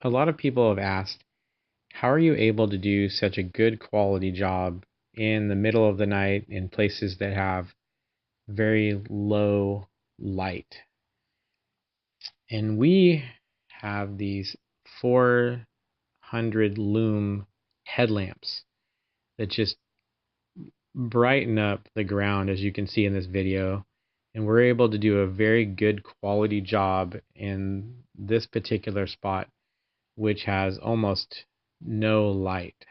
A lot of people have asked, how are you able to do such a good quality job in the middle of the night in places that have very low light? And we have these 400 lume headlamps that just brighten up the ground, as you can see in this video. And we're able to do a very good quality job in this particular spot, which has almost no light.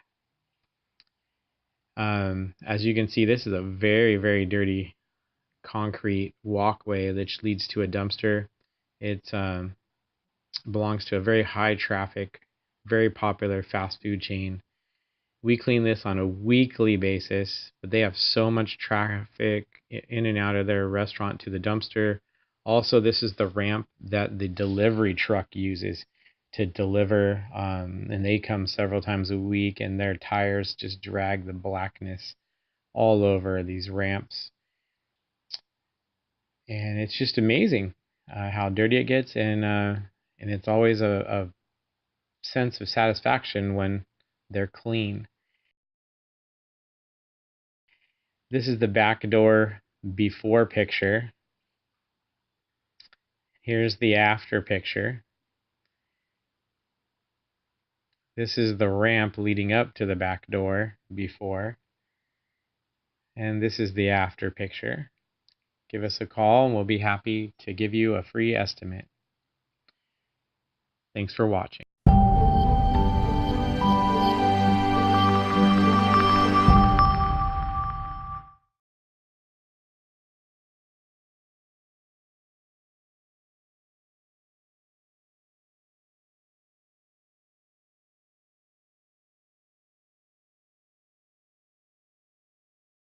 As you can see, this is a very, very dirty concrete walkway that leads to a dumpster. It belongs to a very high traffic, very popular fast food chain. We clean this on a weekly basis, but they have so much traffic in and out of their restaurant to the dumpster. Also, this is the ramp that the delivery truck uses to deliver, and they come several times a week, and their tires just drag the blackness all over these ramps. And it's just amazing how dirty it gets, and it's always a sense of satisfaction when they're clean. This is the back door before picture. Here's the after picture. This is the ramp leading up to the back door before. And this is the after picture. Give us a call and we'll be happy to give you a free estimate. Thanks for watching.